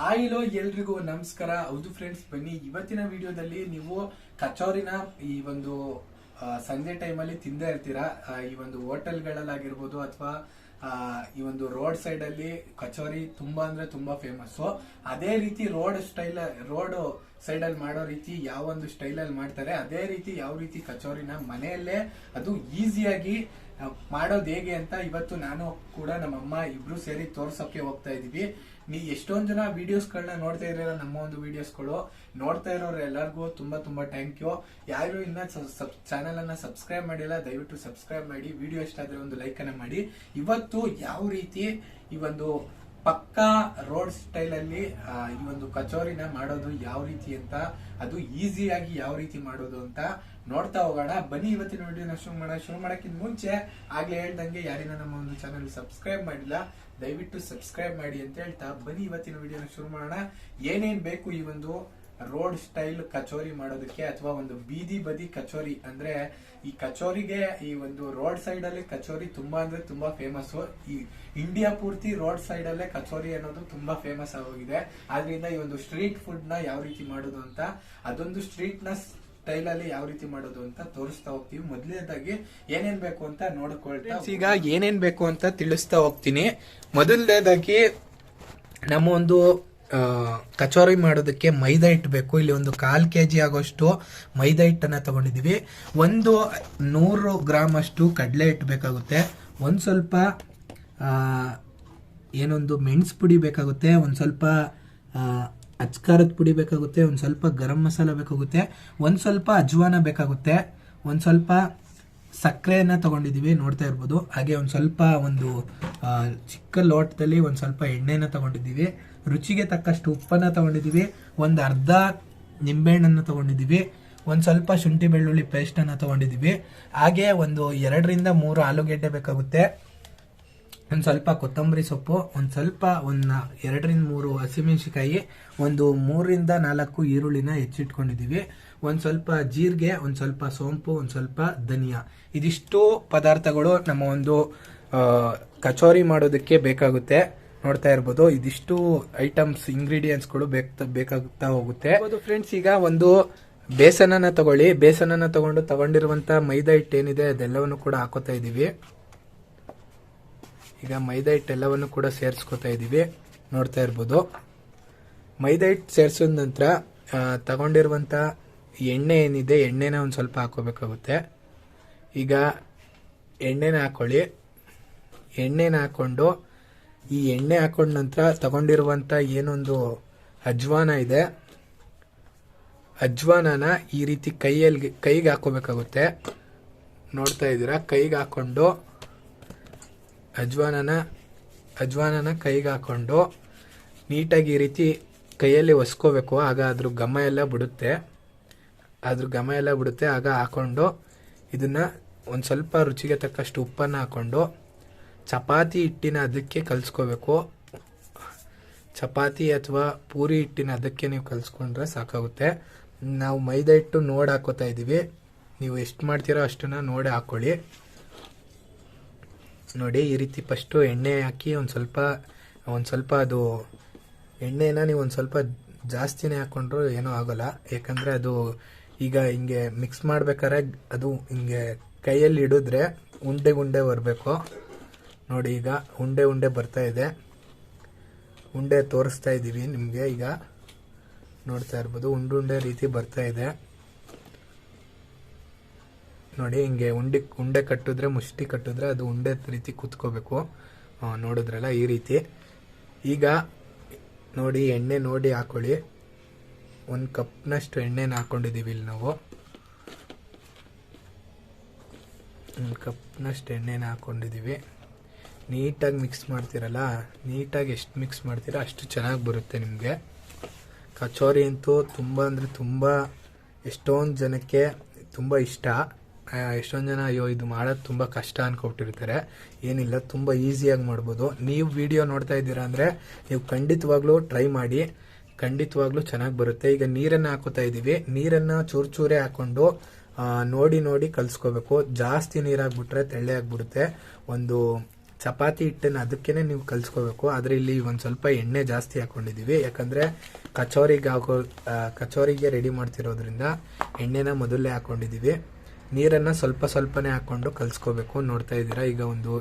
ಆಯಿಲೋ ಎಲ್ರಿಗೂ ನಮಸ್ಕಾರ. ಹೌದು ಫ್ರೆಂಡ್ಸ್, ಬನ್ನಿ ಇವತ್ತಿನ ವಿಡಿಯೋದಲ್ಲಿ ನೀವು ಕಚೋರಿನ ಈ ಒಂದು ಸಂಜೆ ಟೈಮಲ್ಲಿ ತಿಂದೇ ಇರ್ತೀರಾ. ಈ ಒಂದು ಹೋಟೆಲ್ಗಳಲ್ಲಾಗಿರ್ಬೋದು ಅಥವಾ ಈ ಒಂದು ರೋಡ್ ಸೈಡ್ ಅಲ್ಲಿ ಕಚೋರಿ ತುಂಬಾ ಅಂದ್ರೆ ತುಂಬಾ ಫೇಮಸ್. ಅದೇ ರೀತಿ ರೋಡ್ ಸೈಡ್ ಅಲ್ಲಿ ಮಾಡೋ ರೀತಿ ಯಾವ ಒಂದು ಸ್ಟೈಲ್ ಅಲ್ಲಿ ಮಾಡ್ತಾರೆ, ಅದೇ ರೀತಿ ಯಾವ ರೀತಿ ಕಚೋರಿನ ಮನೆಯಲ್ಲೇ ಅದು ಈಸಿಯಾಗಿ ಮಾಡೋದು ಹೇಗೆ ಅಂತ ಇವತ್ತು ನಾನು ಕೂಡ ನಮ್ಮಮ್ಮ ಇಬ್ರು ಸೇರಿ ತೋರ್ಸೋಕೆ ಹೋಗ್ತಾ ಇದೀವಿ. ಎಷ್ಟೊಂದ್ ಜನ ವಿಡಿಯೋಸ್ಗಳನ್ನ ನೋಡ್ತಾ ಇರಲಿಲ್ಲ. ನಮ್ಮ ಒಂದು ವಿಡಿಯೋಸ್ಗಳು ನೋಡ್ತಾ ಇರೋರು ಎಲ್ಲರಿಗೂ ತುಂಬಾ ತುಂಬಾ ಥ್ಯಾಂಕ್ ಯು. ಯಾರು ಇನ್ನ ಚಾನೆಲ್ ಅನ್ನ ಸಬ್ಸ್ಕ್ರೈಬ್ ಮಾಡಿಲ್ಲ, ದಯವಿಟ್ಟು ಸಬ್ಸ್ಕ್ರೈಬ್ ಮಾಡಿ. ವಿಡಿಯೋ ಇಷ್ಟ ಆದ್ರೆ ಒಂದು ಲೈಕ್ ಅನ್ನ ಮಾಡಿ. ಇವತ್ತು ಯಾವ ರೀತಿ ಈ ಒಂದು ಪಕ್ಕಾ ರೋಡ್ ಸ್ಟೈಲ್ ಅಲ್ಲಿ ಈ ಒಂದು ಕಚೋರಿನ ಮಾಡೋದು ಯಾವ ರೀತಿ ಅಂತ, ಅದು ಈಸಿಯಾಗಿ ಯಾವ ರೀತಿ ಮಾಡೋದು ಅಂತ ನೋಡ್ತಾ ಹೋಗೋಣ. ಬನ್ನಿ ಇವತ್ತಿನ ವಿಡಿಯೋನ ಶುರು ಮಾಡಕ್ಕಿಂತ ಮುಂಚೆ ಆಗ್ಲೇ ಹೇಳ್ದಂಗೆ ಯಾರಿನ ನಮ್ಮ ಒಂದು ಚಾನೆಲ್ ಸಬ್ಸ್ಕ್ರೈಬ್ ಮಾಡಿಲ್ಲ ದಯವಿಟ್ಟು ಸಬ್ಸ್ಕ್ರೈಬ್ ಮಾಡಿ ಅಂತ ಹೇಳ್ತಾ ಬನ್ನಿ ಇವತ್ತಿನ ವಿಡಿಯೋನ ಶುರು ಮಾಡೋಣ. ಏನೇನ್ ಬೇಕು ಈ ಒಂದು ರೋಡ್ ಸ್ಟೈಲ್ ಕಚೋರಿ ಮಾಡೋದಕ್ಕೆ, ಅಥವಾ ಒಂದು ಬೀದಿ ಬದಿ ಕಚೋರಿ ಅಂದ್ರೆ ಈ ಕಚೋರಿಗೆ ಈ ಒಂದು ರೋಡ್ ಸೈಡ್ ಅಲ್ಲಿ ಕಚೋರಿ ತುಂಬಾ ಅಂದ್ರೆ ತುಂಬಾ ಫೇಮಸ್. ಈ ಇಂಡಿಯಾ ಪೂರ್ತಿ ರೋಡ್ ಸೈಡ್ ಅಲ್ಲೇ ಕಚೋರಿ ಅನ್ನೋದು ತುಂಬಾ ಫೇಮಸ್ ಆಗೋಗಿದೆ. ಆದ್ರಿಂದ ಈ ಒಂದು ಸ್ಟ್ರೀಟ್ ಫುಡ್ ನ ಯಾವ ರೀತಿ ಮಾಡೋದು ಅಂತ, ಅದೊಂದು ಸ್ಟ್ರೀಟ್ ನ ಸ್ಟೈಲ್ ಅಲ್ಲಿ ಯಾವ ರೀತಿ ಮಾಡೋದು ಅಂತ ತೋರಿಸ್ತಾ ಹೋಗ್ತೀವಿ. ಮೊದಲನೇದಾಗಿ ಏನೇನ್ ಬೇಕು ಅಂತ ನೋಡ್ಕೊಳ್ತಾ ಈಗ ಏನೇನ್ ಬೇಕು ಅಂತ ತಿಳಿಸ್ತಾ ಹೋಗ್ತೀನಿ. ಮೊದಲನೇದಾಗಿ ನಮ್ಮ ಒಂದು ಕಚೋರಿ ಮಾಡೋದಕ್ಕೆ ಮೈದಾ ಹಿಟ್ಟು ಬೇಕು. ಇಲ್ಲಿ ಒಂದು 1/4 kg ಆಗೋಷ್ಟು ಮೈದಾ ಹಿಟ್ಟನ್ನ ತಗೊಂಡಿದೀವಿ. ಒಂದು 100 ಗ್ರಾಮ್ ಅಷ್ಟು ಕಡಲೆ ಹಿಟ್ಟು ಬೇಕಾಗುತ್ತೆ. ಒಂದ್ ಸ್ವಲ್ಪ ಏನೊಂದು ಮೆಣಸು ಪುಡಿ ಬೇಕಾಗುತ್ತೆ. ಒಂದ್ ಸ್ವಲ್ಪ ಅಚ್ಕಾರದ ಪುಡಿ ಬೇಕಾಗುತ್ತೆ. ಒಂದ್ ಸ್ವಲ್ಪ ಗರಂ ಮಸಾಲ ಬೇಕಾಗುತ್ತೆ. ಒಂದ್ ಸ್ವಲ್ಪ ಅಜ್ವಾನ ಬೇಕಾಗುತ್ತೆ. ಒಂದ್ ಸ್ವಲ್ಪ ಸಕ್ಕರೆಯನ್ನ ತಗೊಂಡಿದೀವಿ, ನೋಡ್ತಾ ಇರ್ಬೋದು. ಹಾಗೆ ಒಂದ್ ಸ್ವಲ್ಪ ಒಂದು ಚಿಕ್ಕ ಲೋಟದಲ್ಲಿ ಒಂದ್ ಸ್ವಲ್ಪ ಎಣ್ಣೆನ ತಗೊಂಡಿದೀವಿ. ರುಚಿಗೆ ತಕ್ಕಷ್ಟು ಉಪ್ಪನ್ನ ತಗೊಂಡಿದೀವಿ. ಒಂದ್ ಅರ್ಧ ನಿಂಬೆಹಣ್ಣನ್ನ ತಗೊಂಡಿದೀವಿ. ಒಂದ್ ಸ್ವಲ್ಪ ಶುಂಠಿ ಬೆಳ್ಳುಳ್ಳಿ ಪೇಸ್ಟ್ ಅನ್ನ ತಗೊಂಡಿದೀವಿ. ಹಾಗೆ ಒಂದು 2 ರಿಂದ 3 ಆಲೂಗೆಡ್ಡೆ ಬೇಕಾಗುತ್ತೆ. ಒಂದ್ ಸ್ವಲ್ಪ ಕೊತ್ತಂಬರಿ ಸೊಪ್ಪು, ಒಂದ್ ಸ್ವಲ್ಪ 2 ರಿಂದ 3 ಹಸಿಮೆಣಸಿನಕಾಯಿ, ಒಂದು 3 ರಿಂದ 4 ಈರುಳ್ಳಿನ ಹೆಚ್ಚಿಟ್ಕೊಂಡಿದೀವಿ. ಒಂದ್ ಸ್ವಲ್ಪ ಜೀರಿಗೆ, ಒಂದ್ ಸ್ವಲ್ಪ ಸೋಂಪು, ಒಂದ್ ಸ್ವಲ್ಪ ಧನಿಯಾ. ಇದಿಷ್ಟು ಪದಾರ್ಥಗಳು ನಮ್ಮ ಒಂದು ಕಚೋರಿ ಮಾಡೋದಕ್ಕೆ ಬೇಕಾಗುತ್ತೆ. ನೋಡ್ತಾ ಇರ್ಬೋದು, ಇದಿಷ್ಟು ಐಟಮ್ಸ್ ಇಂಗ್ರೀಡಿಯೆಂಟ್ಸ್ಗಳು ಬೇಕಾಗುತ್ತಾ ಹೋಗುತ್ತೆ. ಫ್ರೆಂಡ್ಸ್, ಈಗ ಒಂದು ಬೇಸನನ್ನ ತಗೊಳ್ಳಿ. ಬೇಸನನ್ನ ತಗೊಂಡಿರುವಂತ ಮೈದಾ ಹಿಟ್ಟು ಏನಿದೆ ಅದೆಲ್ಲವನ್ನು ಕೂಡ ಹಾಕೋತಾ ಇದೀವಿ. ಈಗ ಮೈದಾ ಹಿಟ್ಟು ಎಲ್ಲವನ್ನು ಕೂಡ ಸೇರಿಸ್ಕೊತಾ ಇದೀವಿ, ನೋಡ್ತಾ ಇರ್ಬೋದು. ಮೈದಾ ಹಿಟ್ಟು ಸೇರಿಸಿದ ನಂತರ ತಗೊಂಡಿರುವಂತ ಎಣ್ಣೆ ಏನಿದೆ ಎಣ್ಣೆನ ಒಂದ್ ಸ್ವಲ್ಪ ಹಾಕೋಬೇಕಾಗುತ್ತೆ. ಈಗ ಎಣ್ಣೆನ ಹಾಕೊಳ್ಳಿ. ಎಣ್ಣೆನ ಹಾಕೊಂಡು ಈ ಎಣ್ಣೆ ಹಾಕೊಂಡ ನಂತರ ತಗೊಂಡಿರುವಂತ ಏನೊಂದು ಅಜ್ವಾನ ಇದೆ, ಅಜ್ವಾನನ ಈ ರೀತಿ ಕೈಗೆ ಹಾಕೋಬೇಕಾಗುತ್ತೆ. ನೋಡ್ತಾ ಇದ್ದೀರಾ, ಕೈಗೆ ಹಾಕೊಂಡು ಅಜ್ವಾನನ ಕೈಗೆ ಹಾಕೊಂಡು ನೀಟಾಗಿ ಈ ರೀತಿ ಕೈಯಲ್ಲಿ ಒಸ್ಕೋಬೇಕು. ಆಗ ಅದ್ರ ಘಮ ಎಲ್ಲ ಬಿಡುತ್ತೆ. ಆಗ ಹಾಕೊಂಡು ಇದನ್ನ ಒಂದ್ ಸ್ವಲ್ಪ ರುಚಿಗೆ ತಕ್ಕಷ್ಟು ಉಪ್ಪನ್ನ ಹಾಕೊಂಡು ಚಪಾತಿ ಹಿಟ್ಟಿನ ಅದಕ್ಕೆ ಕಲ್ಸ್ಕೋಬೇಕು. ಚಪಾತಿ ಅಥವಾ ಪೂರಿ ಹಿಟ್ಟಿನ ಅದಕ್ಕೆ ನೀವು ಕಲ್ಸ್ಕೊಂಡ್ರೆ ಸಾಕಾಗುತ್ತೆ. ನಾವು ಮೈದಾ ಹಿಟ್ಟು ನೋಡಿ ಹಾಕೋತಾ ಇದೀವಿ. ನೀವು ಎಷ್ಟು ಮಾಡ್ತೀರೋ ಅಷ್ಟನ್ನ ನೋಡಿ ಹಾಕೊಳ್ಳಿ. ನೋಡಿ, ಈ ರೀತಿ ಫಸ್ಟ್ ಎಣ್ಣೆ ಹಾಕಿ ಒಂದ್ ಸ್ವಲ್ಪ ಅದು ಎಣ್ಣೆನ ನೀವು ಒಂದ್ ಸ್ವಲ್ಪ ಜಾಸ್ತಿನೇ ಹಾಕೊಂಡ್ರು ಏನೂ ಆಗೋಲ್ಲ. ಯಾಕಂದ್ರೆ ಅದು ಈಗ ಹಿಂಗೆ ಮಿಕ್ಸ್ ಮಾಡ್ಬೇಕಾದ್ರೆ ಅದು ಹಿಂಗೆ ಕೈಯಲ್ಲಿ ಹಿಡಿದ್ರೆ ಉಂಡೆ ಬರಬೇಕು. ನೋಡಿ, ಈಗ ಉಂಡೆ ಬರ್ತಾ ಇದೆ. ಉಂಡೆ ತೋರಿಸ್ತಾ ಇದೀವಿ ನಿಮ್ಗೆ. ಈಗ ನೋಡ್ತಾ ಇರ್ಬೋದು, ಉಂಡೆ ರೀತಿ ಬರ್ತಾ ಇದೆ. ನೋಡಿ, ಹಿಂಗೆ ಉಂಡೆ ಕಟ್ಟಿದ್ರೆ, ಮುಷ್ಟಿ ಕಟ್ಟಿದ್ರೆ ಅದು ಉಂಡೆ ರೀತಿ ಕುತ್ಕೋಬೇಕು. ನೋಡಿದ್ರಲ್ಲ, ಈ ರೀತಿ. ಈಗ ನೋಡಿ, ಎಣ್ಣೆ ನೋಡಿ ಹಾಕೊಳ್ಳಿ. 1 ಕಪ್ನಷ್ಟು ಎಣ್ಣೆನ ಹಾಕೊಂಡಿದೀವಿ ಇಲ್ಲಿ ನಾವು. 1 ಕಪ್ನಷ್ಟು ಎಣ್ಣೆನ ಹಾಕೊಂಡಿದೀವಿ. ನೀಟಾಗಿ ಮಿಕ್ಸ್ ಮಾಡ್ತೀರಲ್ಲ, ನೀಟಾಗಿ ಎಷ್ಟು ಮಿಕ್ಸ್ ಮಾಡ್ತೀರಾ ಅಷ್ಟು ಚೆನ್ನಾಗಿ ಬರುತ್ತೆ ನಿಮಗೆ. ಕಚೋರಿ ಅಂತೂ ತುಂಬ ಅಂದರೆ ತುಂಬ ಎಷ್ಟೊಂದು ಜನಕ್ಕೆ ತುಂಬ ಇಷ್ಟ. ಎಷ್ಟೊಂದು ಜನ ಅಯ್ಯೋ ಇದು ಮಾಡೋದು ತುಂಬ ಕಷ್ಟ ಅನ್ಕೊಬಿಟ್ಟಿರ್ತಾರೆ. ಏನಿಲ್ಲ, ತುಂಬ ಈಸಿಯಾಗಿ ಮಾಡ್ಬೋದು. ನೀವು ವಿಡಿಯೋ ನೋಡ್ತಾ ಇದ್ದೀರಾ ಅಂದರೆ ನೀವು ಖಂಡಿತವಾಗ್ಲೂ ಟ್ರೈ ಮಾಡಿ, ಖಂಡಿತವಾಗ್ಲೂ ಚೆನ್ನಾಗಿ ಬರುತ್ತೆ. ಈಗ ನೀರನ್ನು ಹಾಕೋತಾ ಇದ್ದೀವಿ. ನೀರನ್ನು ಚೂರೇ ಹಾಕೊಂಡು ನೋಡಿ ಕಲ್ಸ್ಕೋಬೇಕು. ಜಾಸ್ತಿ ನೀರು ಹಾಕ್ಬಿಟ್ರೆ ತೆಳ್ಳೆ ಆಗ್ಬಿಡುತ್ತೆ. ಒಂದು ಚಪಾತಿ ಹಿಟ್ಟನ್ನು ಅದಕ್ಕೇನೆ ನೀವು ಕಲ್ಸ್ಕೋಬೇಕು. ಆದರೆ ಇಲ್ಲಿ ಒಂದು ಸ್ವಲ್ಪ ಎಣ್ಣೆ ಜಾಸ್ತಿ ಹಾಕೊಂಡಿದ್ದೀವಿ, ಯಾಕಂದರೆ ಕಚೋರಿಗೆ ರೆಡಿ ಮಾಡ್ತಿರೋದ್ರಿಂದ ಎಣ್ಣೆನ ಮೊದಲೇ ಹಾಕೊಂಡಿದ್ದೀವಿ. ನೀರನ್ನು ಸ್ವಲ್ಪ ಸ್ವಲ್ಪನೇ ಹಾಕ್ಕೊಂಡು ಕಲಿಸ್ಕೋಬೇಕು. ನೋಡ್ತಾ ಇದ್ದೀರಾ, ಈಗ ಒಂದು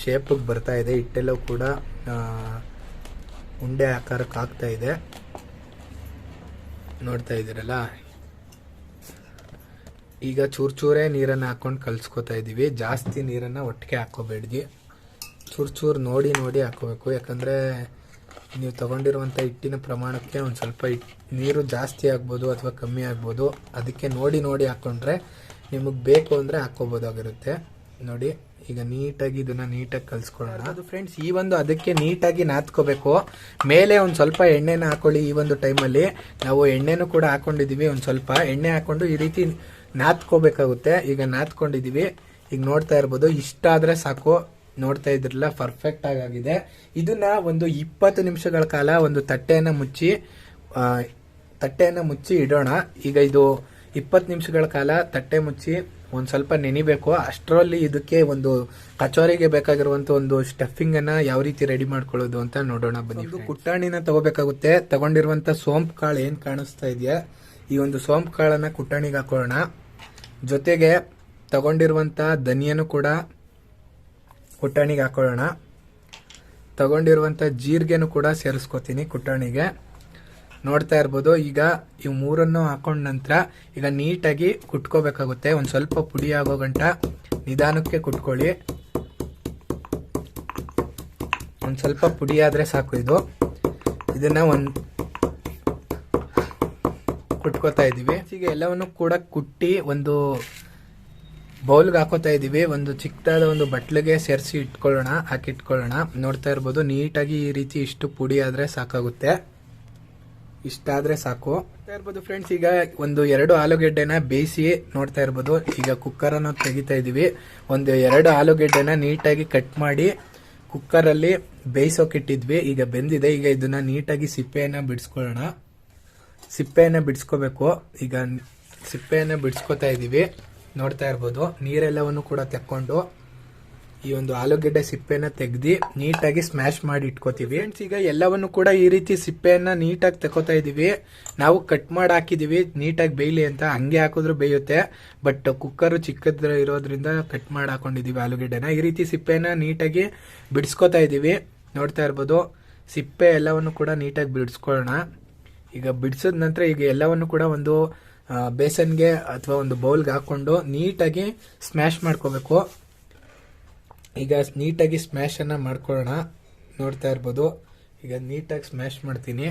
ಶೇಪಿಗೆ ಬರ್ತಾ ಇದೆ. ಹಿಟ್ಟೆಲ್ಲವೂ ಕೂಡ ಉಂಡೆ ಆಕಾರಕ್ಕೆ ಆಗ್ತಾ ಇದೆ. ನೋಡ್ತಾ ಇದ್ದೀರಲ್ಲ, ಈಗ ಚೂರೇ ನೀರನ್ನು ಹಾಕ್ಕೊಂಡು ಕಲಿಸ್ಕೋತಾ ಇದ್ದೀವಿ. ಜಾಸ್ತಿ ನೀರನ್ನು ಒಟ್ಟಿಗೆ ಹಾಕೋಬೇಡಿ, ಚೂರು ನೋಡಿ ಹಾಕೋಬೇಕು. ಯಾಕಂದರೆ ನೀವು ತಗೊಂಡಿರುವಂಥ ಹಿಟ್ಟಿನ ಪ್ರಮಾಣಕ್ಕೆ ಒಂದು ಸ್ವಲ್ಪ ನೀರು ಜಾಸ್ತಿ ಆಗ್ಬೋದು ಅಥವಾ ಕಮ್ಮಿ ಆಗ್ಬೋದು. ಅದಕ್ಕೆ ನೋಡಿ ಹಾಕ್ಕೊಂಡ್ರೆ ನಿಮಗೆ ಬೇಕು ಅಂದರೆ ಹಾಕ್ಕೋಬೋದಾಗಿರುತ್ತೆ. ನೋಡಿ, ಈಗ ನೀಟಾಗಿ ಇದನ್ನು ನೀಟಾಗಿ ಕಲಿಸ್ಕೊಳ್ಳೋಣ. ಅದು ಫ್ರೆಂಡ್ಸ್, ಈ ಒಂದು ಅದಕ್ಕೆ ನೀಟಾಗಿ ನಾದ್ಕೋಬೇಕು. ಮೇಲೆ ಒಂದು ಸ್ವಲ್ಪ ಎಣ್ಣೆನ ಹಾಕೊಳ್ಳಿ. ಈ ಒಂದು ಟೈಮಲ್ಲಿ ನಾವು ಎಣ್ಣೆನೂ ಕೂಡ ಹಾಕೊಂಡಿದ್ದೀವಿ. ಒಂದು ಸ್ವಲ್ಪ ಎಣ್ಣೆ ಹಾಕ್ಕೊಂಡು ಈ ರೀತಿ ನಾದ್ಕೋಬೇಕಾಗುತ್ತೆ. ಈಗ ನಾದ್ಕೊಂಡಿದ್ದೀವಿ. ಈಗ ನೋಡ್ತಾ ಇರ್ಬೋದು, ಇಷ್ಟ ಆದರೆ ಸಾಕು. ನೋಡ್ತಾ ಇದ್ರಲ್ಲ, ಪರ್ಫೆಕ್ಟ್ ಆಗಿದೆ. ಇದನ್ನ ಒಂದು 20 ನಿಮಿಷಗಳ ಕಾಲ ಒಂದು ತಟ್ಟೆಯನ್ನು ಮುಚ್ಚಿ ಇಡೋಣ. ಈಗ ಇದು 20 ನಿಮಿಷಗಳ ಕಾಲ ತಟ್ಟೆ ಮುಚ್ಚಿ ಒಂದು ಸ್ವಲ್ಪ ನೆನಿಬೇಕು. ಅಷ್ಟರಲ್ಲಿ ಇದಕ್ಕೆ ಒಂದು ಕಚೋರಿಗೆ ಬೇಕಾಗಿರುವಂತ ಒಂದು ಸ್ಟಫಿಂಗ್ ಅನ್ನ ಯಾವ ರೀತಿ ರೆಡಿ ಮಾಡ್ಕೊಳ್ಳೋದು ಅಂತ ನೋಡೋಣ ಬನ್ನಿ. ಕುಟ್ಟಾಣಿನ ತಗೋಬೇಕಾಗುತ್ತೆ. ತಗೊಂಡಿರುವಂತ ಸೋಂಪು ಕಾಳು ಏನ್ ಕಾಣಿಸ್ತಾ ಇದೆಯಾ, ಈ ಒಂದು ಸೋಂಪು ಕಾಳನ್ನ ಕುಟ್ಟಾಣಿಗೆ ಹಾಕೊಳ್ಳೋಣ. ಜೊತೆಗೆ ತಗೊಂಡಿರುವಂತ ಧನಿಯನ್ನು ಕೂಡ ಕುಟ್ಟಾಣಿಗೆ ಹಾಕೊಳ್ಳೋಣ. ತಗೊಂಡಿರುವಂತ ಜೀರಿಗೆನೂ ಕೂಡ ಸೇರಿಸ್ಕೋತೀನಿ ಕುಟ್ಟಾಣಿಗೆ. ನೋಡ್ತಾ ಇರ್ಬೋದು, ಈಗ ಇವು ಮೂರನ್ನು ಹಾಕೊಂಡ ನಂತರ ಈಗ ನೀಟಾಗಿ ಕುಟ್ಕೋಬೇಕಾಗುತ್ತೆ. ಒಂದು ಸ್ವಲ್ಪ ಪುಡಿ ಆಗೋ ಗಂಟ ನಿಧಾನಕ್ಕೆ ಕುಟ್ಕೊಳ್ಳಿ. ಒಂದು ಸ್ವಲ್ಪ ಪುಡಿ ಆದ್ರೆ ಸಾಕು. ಇದನ್ನ ಕುಟ್ಕೋತಾ ಇದೀವಿ. ಈಗ ಎಲ್ಲವನ್ನು ಕೂಡ ಕುಟ್ಟಿ ಒಂದು ಬೌಲ್ಗೆ ಹಾಕೋತಾ ಇದೀವಿ. ಒಂದು ಚಿಕ್ಕದಾದ ಒಂದು ಬಟ್ಲಿಗೆ ಸೇರಿಸಿ ಹಾಕಿಟ್ಕೊಳ್ಳೋಣ. ನೋಡ್ತಾ ಇರ್ಬೋದು, ನೀಟಾಗಿ ಈ ರೀತಿ ಇಷ್ಟು ಪುಡಿ ಆದ್ರೆ ಸಾಕಾಗುತ್ತೆ. ಇಷ್ಟಾದ್ರೆ ಸಾಕು. ನೋಡ್ತಾ ಇರ್ಬೋದು ಫ್ರೆಂಡ್ಸ್, ಈಗ ಒಂದು 2 ಆಲೂಗೆಡ್ಡೆನ ಬೇಯಿಸಿ ನೋಡ್ತಾ ಇರ್ಬೋದು. ಈಗ ಕುಕ್ಕರನ್ನು ತೆಗಿತಾ ಇದೀವಿ. ಒಂದು 2 ಆಲೂಗೆಡ್ಡೆನ ನೀಟಾಗಿ ಕಟ್ ಮಾಡಿ ಕುಕ್ಕರಲ್ಲಿ ಬೇಯಿಸೋಕಿಟ್ಟಿದ್ವಿ. ಈಗ ಬೆಂದಿದೆ. ಈಗ ಇದನ್ನ ನೀಟಾಗಿ ಸಿಪ್ಪೆಯನ್ನ ಬಿಡಿಸ್ಕೋಬೇಕು. ಈಗ ಸಿಪ್ಪೆಯನ್ನ ಬಿಡಿಸ್ಕೋತಾ ಇದೀವಿ. ನೋಡ್ತಾ ಇರ್ಬೋದು, ನೀರೆಲ್ಲವನ್ನು ಕೂಡ ತೆಕ್ಕೊಂಡು ಈ ಒಂದು ಆಲೂಗೆಡ್ಡೆ ಸಿಪ್ಪೆನ ತೆಗ್ದು ನೀಟಾಗಿ ಸ್ಮ್ಯಾಶ್ ಮಾಡಿ ಇಟ್ಕೋತೀವಿ. ಈಗ ಎಲ್ಲವನ್ನು ಕೂಡ ಈ ರೀತಿ ಸಿಪ್ಪೆಯನ್ನ ನೀಟಾಗಿ ತೆಕ್ಕೋತಾ ಇದೀವಿ. ನಾವು ಕಟ್ ಮಾಡಿ ಹಾಕಿದೀವಿ ನೀಟಾಗಿ ಬೇಯಲಿ ಅಂತ. ಹಂಗೆ ಹಾಕಿದ್ರು ಬೇಯುತ್ತೆ, ಬಟ್ ಕುಕ್ಕರ್ ಚಿಕ್ಕದ್ರ ಇರೋದ್ರಿಂದ ಕಟ್ ಮಾಡಿ ಹಾಕೊಂಡಿದೀವಿ ಆಲೂಗೆಡ್ಡೆನ. ಈ ರೀತಿ ಸಿಪ್ಪೆನ ನೀಟಾಗಿ ಬಿಡಿಸ್ಕೋತಾ ಇದೀವಿ. ನೋಡ್ತಾ ಇರ್ಬೋದು, ಸಿಪ್ಪೆ ಎಲ್ಲವನ್ನು ಕೂಡ ನೀಟಾಗಿ ಬಿಡಿಸ್ಕೊಳ್ಳೋಣ. ಈಗ ಬಿಡಿಸಿದ ನಂತರ ಈಗ ಎಲ್ಲವನ್ನು ಕೂಡ ಒಂದು ಬೇಸನ್ಗೆ ಅಥವಾ ಒಂದು ಬೌಲ್ಗೆ ಹಾಕೊಂಡು ನೀಟಾಗಿ ಸ್ಮ್ಯಾಶ್ ಮಾಡ್ಕೋಬೇಕು. ಈಗ ನೀಟಾಗಿ ಸ್ಮ್ಯಾಶ್ ಅನ್ನ ಮಾಡ್ಕೊಳ್ಳೋಣ. ನೋಡ್ತಾ ಇರ್ಬೋದು, ಈಗ ನೀಟಾಗಿ ಸ್ಮ್ಯಾಶ್ ಮಾಡ್ತೀನಿ.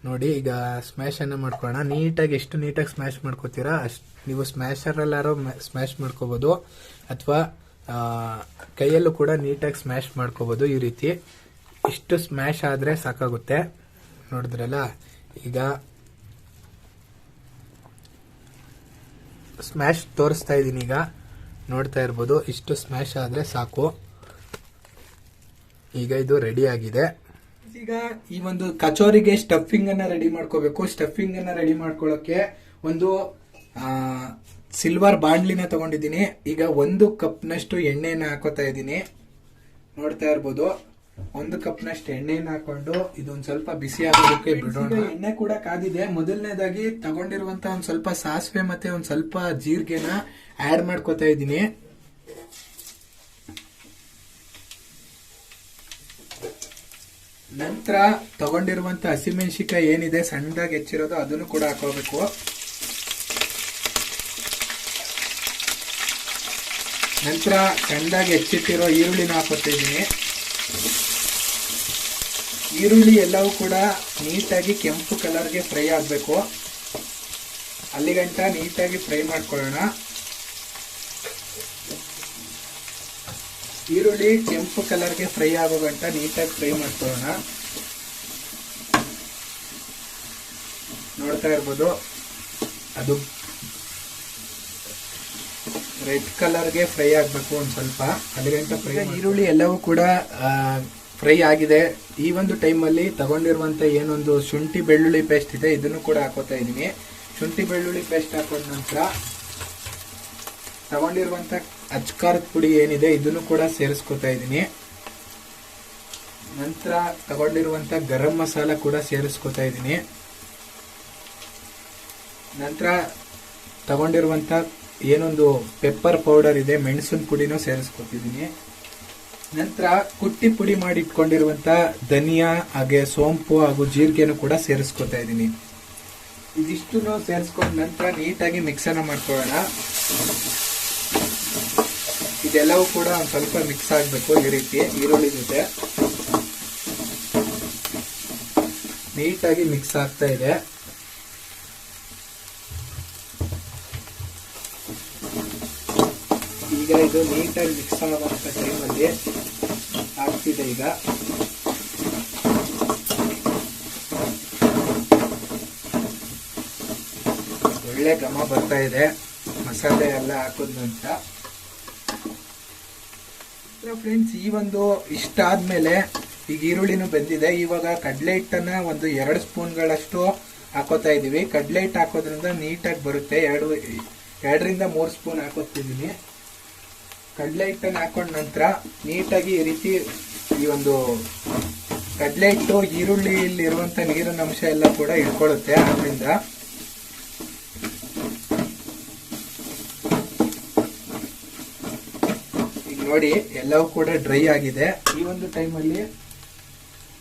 ನೋಡಿ, ಈಗ ಸ್ಮ್ಯಾಶ್ ಅನ್ನ ಮಾಡ್ಕೊಳ್ಳೋಣ. ನೀಟಾಗಿ ಎಷ್ಟು ನೀಟಾಗಿ ಸ್ಮ್ಯಾಶ್ ಮಾಡ್ಕೋತೀರಾ ಅಷ್ಟು ನೀವು ಸ್ಮ್ಯಾಶರಲ್ಲಾರೋ ಸ್ಮ್ಯಾಶ್ ಮಾಡ್ಕೋಬಹುದು, ಅಥವಾ ಕೈಯಲ್ಲೂ ಕೂಡ ನೀಟಾಗಿ ಸ್ಮ್ಯಾಶ್ ಮಾಡ್ಕೋಬಹುದು. ಈ ರೀತಿ ಇಷ್ಟು ಸ್ಮ್ಯಾಶ್ ಆದ್ರೆ ಸಾಕಾಗುತ್ತೆ. ನೋಡಿದ್ರಲ್ಲ, ಈಗ ಸ್ಮ್ಯಾಶ್ ತೋರಿಸ್ತಾ ಇದ್ದೀನಿ. ಈಗ ನೋಡ್ತಾ ಇರ್ಬೋದು, ಇಷ್ಟು ಸ್ಮ್ಯಾಶ್ ಆದ್ರೆ ಸಾಕು. ಈಗ ಇದು ರೆಡಿ ಆಗಿದೆ. ಈಗ ಈ ಒಂದು ಕಚೋರಿಗೆ ಸ್ಟಫಿಂಗ್ ಅನ್ನ ರೆಡಿ ಮಾಡ್ಕೋಬೇಕು. ಸ್ಟಫಿಂಗ್ ಅನ್ನ ರೆಡಿ ಮಾಡ್ಕೊಳ್ಳೋಕೆ ಒಂದು ಸಿಲ್ವರ್ ಬಾಂಡ್ಲಿನ ತಗೊಂಡಿದ್ದೀನಿ. ಈಗ 1 ಕಪ್ನಷ್ಟು ಎಣ್ಣೆನ ಹಾಕೋತಾ ಇದ್ದೀನಿ. ನೋಡ್ತಾ ಇರ್ಬೋದು, 1 ಕಪ್ನಷ್ಟು ಎಣ್ಣೆನ ಹಾಕೊಂಡು ಇದೊಂದು ಸ್ವಲ್ಪ ಬಿಸಿ ಆಗೋದಕ್ಕೆ ಬಿಡೋಣ. ಎಣ್ಣೆ ಕೂಡ ಕಾದಿದೆ. ಮೊದಲನೇದಾಗಿ ತಗೊಂಡಿರುವಂತ ಒಂದ್ ಸ್ವಲ್ಪ ಸಾಸಿವೆ ಮತ್ತೆ ಒಂದ್ ಸ್ವಲ್ಪ ಜೀರಿಗೆನ ಆಡ್ ಮಾಡ್ಕೋತಾ ಇದ್ದೀನಿ. ನಂತರ ತಗೊಂಡಿರುವಂತ ಹಸಿಮೆಣಸಿಕಾಯಿ ಏನಿದೆ ಸಣ್ಣದಾಗಿ ಹೆಚ್ಚಿರೋದು ಅದನ್ನು ಕೂಡ ಹಾಕೋಬೇಕು. ನಂತರ ಸಣ್ಣದಾಗಿ ಹೆಚ್ಚಿಟ್ಟಿರೋ ಈರುಳ್ಳಿನ ಹಾಕೋತಾ ಇದ್ದೀನಿ. ಈರುಳ್ಳಿ ಎಲ್ಲವೂ ಕೂಡ ನೀಟಾಗಿ ಕೆಂಪು ಕಲರ್ಗೆ ಫ್ರೈ ಆಗಬೇಕು. ಅಲ್ಲಿಗಂಟ ನೀಟಾಗಿ ಫ್ರೈ ಮಾಡ್ಕೊಳ್ಳೋಣ. ಈರುಳ್ಳಿ ಕೆಂಪು ಕಲರ್ಗೆ ಫ್ರೈ ಆಗೋ ಗಂಟ ನೀಟಾಗಿ ಫ್ರೈ ಮಾಡ್ಕೊಳ್ಳೋಣ. ನೋಡ್ತಾ ಇರ್ಬೋದು, ಅದು ರೆಡ್ ಕಲರ್ಗೆ ಫ್ರೈ ಆಗಬೇಕು. ಒಂದು ಸ್ವಲ್ಪ ಅಲ್ಲಿಗಂಟ ಫ್ರೈ. ಈರುಳ್ಳಿ ಎಲ್ಲವೂ ಕೂಡ ಫ್ರೈ ಆಗಿದೆ. ಈ ಒಂದು ಟೈಮಲ್ಲಿ ತಗೊಂಡಿರುವಂತ ಏನೊಂದು ಶುಂಠಿ ಬೆಳ್ಳುಳ್ಳಿ ಪೇಸ್ಟ್ ಇದೆ ಇದನ್ನು ಕೂಡ ಹಾಕೋತಾ ಇದ್ದೀನಿ. ಶುಂಠಿ ಬೆಳ್ಳುಳ್ಳಿ ಪೇಸ್ಟ್ ಹಾಕೊಂಡ ನಂತರ ತಗೊಂಡಿರುವಂತ ಅಚ್ಕಾರದ ಪುಡಿ ಏನಿದೆ ಇದನ್ನು ಕೂಡ ಸೇರಿಸ್ಕೊತಾ ಇದ್ದೀನಿ. ನಂತರ ತಗೊಂಡಿರುವಂತ ಗರಂ ಮಸಾಲ ಕೂಡ ಸೇರಿಸ್ಕೊತಾ ಇದ್ದೀನಿ. ನಂತರ ತಗೊಂಡಿರುವಂತ ಏನೊಂದು ಪೆಪ್ಪರ್ ಪೌಡರ್ ಇದೆ, ಮೆಣಸಿನ ಪುಡಿನೂ ಸೇರಿಸ್ಕೊತಿದ್ದೀನಿ. ನಂತರ ಕುಟ್ಟಿ ಪುಡಿ ಮಾಡಿ ಇಟ್ಕೊಂಡಿರುವಂತ ಧನಿಯಾ ಹಾಗೆ ಸೋಂಪು ಹಾಗೂ ಜೀರಿಗೆನೂ ಕೂಡ ಸೇರಿಸ್ಕೊತಾ ಇದ್ದೀನಿ. ಇದಿಷ್ಟು ಸೇರಿಸ್ಕೊಂಡ ನಂತರ ನೀಟಾಗಿ ಮಿಕ್ಸನ್ನು ಮಾಡ್ಕೊಳ್ಳೋಣ. ಇದೆಲ್ಲವೂ ಕೂಡ ಒಂದು ಸ್ವಲ್ಪ ಮಿಕ್ಸ್ ಆಗಬೇಕು. ಈ ರೀತಿ ಈರುಳ್ಳಿ ಜೊತೆ ನೀಟಾಗಿ ಮಿಕ್ಸ್ ಆಗ್ತಾ ಇದೆ. ಈಗ ಇದು ನೀಟಾಗಿ ಮಿಕ್ಸ್ ಆಗುವಂತ ಟೈಮಲ್ಲಿ ಆಗ್ತಿದೆ. ಈಗ ಒಳ್ಳೆ ಘಮ ಬರ್ತಾ ಇದೆ ಮಸಾಲೆ ಎಲ್ಲ ಹಾಕೋದ್ ನಂತರ. ಫ್ರೆಂಡ್ಸ್, ಈ ಒಂದು ಇಷ್ಟ ಆದ್ಮೇಲೆ ಈಗ ಈರುಳ್ಳಿನೂ ಬೆಂದಿದೆ. ಇವಾಗ ಕಡಲೆ ಹಿಟ್ಟನ್ನ ಒಂದು 2 ಸ್ಪೂನ್ಗಳಷ್ಟು ಹಾಕೋತಾ ಇದೀವಿ. ಕಡಲೆ ಹಿಟ್ಟು ಹಾಕೋದ್ರಿಂದ ನೀಟಾಗಿ ಬರುತ್ತೆ. 2ರಿಂದ 3 ಸ್ಪೂನ್ ಹಾಕೋತಿದ್ದೀನಿ. ಕಡಲೆ ಹಿಟ್ಟನ್ನು ಹಾಕೊಂಡ ನಂತರ ನೀಟಾಗಿ ಈ ರೀತಿ ಈ ಒಂದು ಕಡಲೆ ಹಿಟ್ಟು ಈರುಳ್ಳಿಯಲ್ಲಿ ಇರುವಂತ ನೀರಿನ ಅಂಶ ಎಲ್ಲ ಕೂಡ ಇಳ್ಕೊಳ್ಳುತ್ತೆ. ಆದ್ರಿಂದ ಈಗ ನೋಡಿ ಎಲ್ಲವೂ ಕೂಡ ಡ್ರೈ ಆಗಿದೆ. ಈ ಒಂದು ಟೈಮಲ್ಲಿ